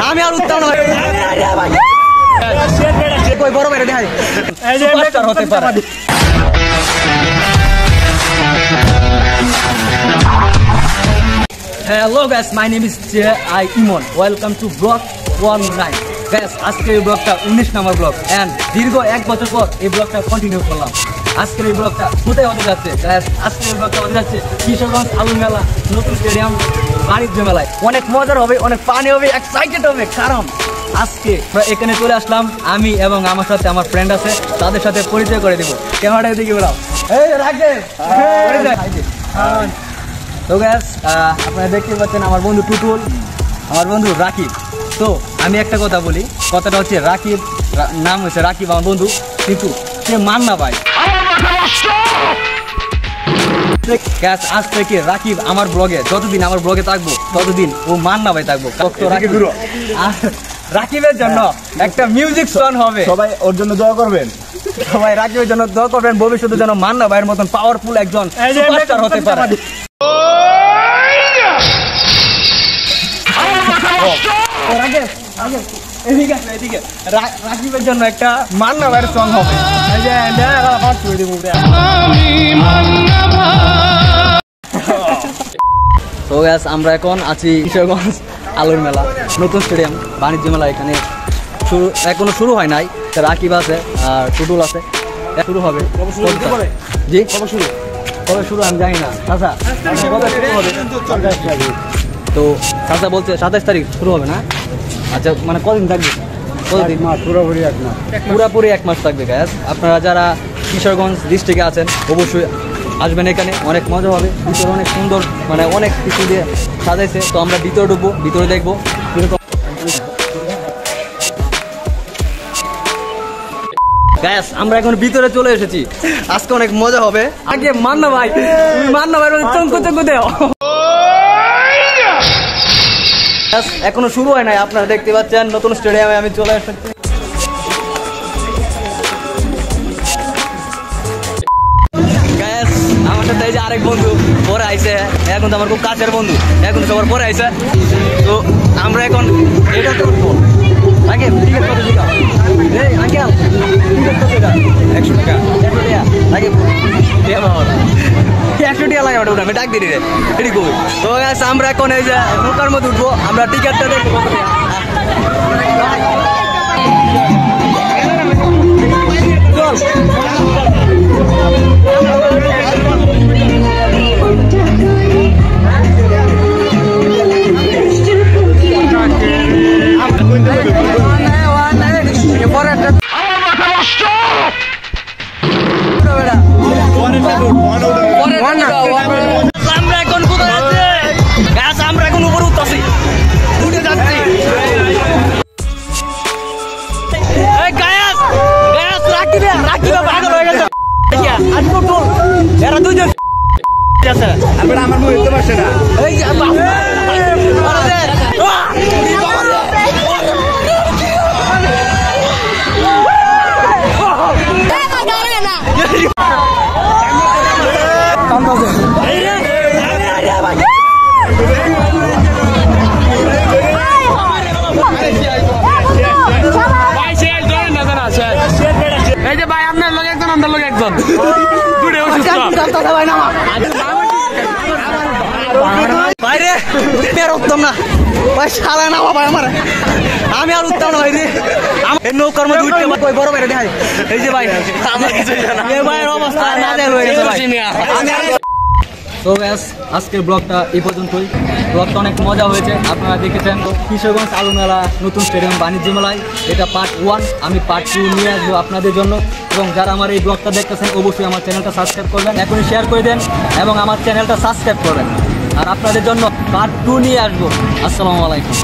আমি আর উঠতাম না কই বড় বাইরে দেখাই এই যে সুপারস্টার হতে পারে। Hello guys, my name is J.I. Imon. Welcome to vlog 19. Guys, আজকের এই ব্লগটা 19 নম্বর ব্লগ এন্ড দীর্ঘ 1 বছর পর এই ব্লগটা কন্টিনিউ করলাম। আজকের এই ব্লগটা কোথায় হতে যাচ্ছে গাইস? আজকের এই ব্লগটা হতে যাচ্ছে কিশোরগঞ্জ আলু মেলা নতুন স্টেডিয়াম বাণিজ্য মেলায়। অনেক মজার হবে, অনেক ফানি হবে, এক্সাইটেড হবে, কারণ আজকে এখানে চলে আসলাম আমি এবং আমার সাথে আমার ফ্রেন্ড আছে, তাদের সাথে পরিচয় করে দেবো। ক্যামেরাটা দিকে বলাও, এই রাখেন তো গ্যাস আপনারা দেখতে পাচ্ছেন আমার বন্ধু টুটুল, আমার বন্ধু রাকিব। তো আমি একটা কথা বলি, কথাটা হচ্ছে রাকিব নাম হচ্ছে রাকিব আমার বন্ধু, কিন্তু সে মান্না ভাই। গ্যাস আজ থেকে রাকিব আমার ব্লগে, যতদিন আমার ব্লগে থাকবো ততদিন ও মান্না ভাই থাকবো। রাকিবের জন্য একটা মিউজিক সং হবে, সবাই ওর জন্য দোয়া করবেন, সবাই রাকিবের জন্য দোয়া করবেন, ভবিষ্যতে যেন মান্না ভাইয়ের মতন পাওয়ারফুল একজন সুপারস্টার হতে পারে। রাকিবের জন্য একটা মান্না ভাইয়ের সং হবে। তো গ্যাস আমরা এখন আছি কিশোরগঞ্জ আলুর মেলা নতুন স্টেডিয়াম বাণিজ্য মেলা। এখানে এখনো শুরু হয় নাই, রাকিব আছে আর টুটুল আছে, শুরু হবে। জি কবে শুরু আমি জানি না, চাচা কবে শুরু হবে? তো চাচা বলছে 27 তারিখ শুরু হবে না? আচ্ছা, মানে কদিন থাকবে? কতদিন? পুরাপুরি 1 মাস থাকবে গ্যাস। আপনারা যারা কিশোরগঞ্জ ডিস্ট্রিক্টে আছেন অবশ্যই আসবেন, এখানে অনেক মজা হবে। ভিতরে অনেক সুন্দর, মানে অনেক কিছু দিয়ে সাজাইছে। তো আমরা ভিতরে ঢুকবো, ভিতরে দেখবো। গ্যাস আমরা এখন ভিতরে চলে এসেছি, আজকে অনেক মজা হবে। আগে মান্না ভাই, তুমি মান্না ভাই চমকু চমকু দেও। এখনো শুরু হয় নাই, আপনারা দেখতে পাচ্ছেন নতুন স্টেডিয়ামে আমি চলে এসেছি। গ্যাস আমার সাথে এই যে আরেক বন্ধু পরে আইছে, এখন তো আমার খুব কাছের বন্ধু, এখন সবার পরে আইছে। তো আমরা এখন এটা করবো আগে টিকিট কত দিলাম? এই আঙ্কেল টিকিট কত এটা? 100 টাকা। 100 টাকা আগে 100 টাকা লাগে ওটা, আমি ডাক দিই রে এটি কই। তো গ্যাস আমরা এখন এই যে নৌকার মধ্যে উঠবো, আমরা টিকিটটা দেখবো কত টাকা। আমরা এখন কোথায় যাচ্ছি? গ্যাস আমরা এখন উপরে উঠতেছি, উঠে যাচ্ছি। রাকিব পাগল হয়ে গেছে, এরা দুজন আমার মুখ দেখতে পাচ্ছে না। এই যে ভাই আপনার লোক একজন, আমাদের লোক একজন, বাইরে আর উঠতাম না ভাই, সারা না ভাই আমার, আমি আর উঠতাম না ভাই রে। নৌকার মধ্যে উঠতে বড় বাইরে দেখাই, এই যে ভাই ভাইয়ের অবস্থা না হয়ে গেছে ভাই। তো গ্যাস আজকের ব্লগটা এই পর্যন্তই। ব্লগটা অনেক মজা হয়েছে, আপনারা দেখেছেন কিশোরগঞ্জ আলু মেলা নতুন স্টেডিয়াম বাণিজ্য মেলায়। এটা পার্ট 1, আমি পার্ট 2 নিয়ে আসবো আপনাদের জন্য। এবং যারা আমার এই ব্লগটা দেখতেছেন অবশ্যই আমার চ্যানেলটা সাবস্ক্রাইব করবেন, এখনই শেয়ার করে দেন এবং আমার চ্যানেলটা সাবস্ক্রাইব করবেন। আর আপনাদের জন্য পার্ট 2 নিয়ে আসবো। আসসালামু আলাইকুম।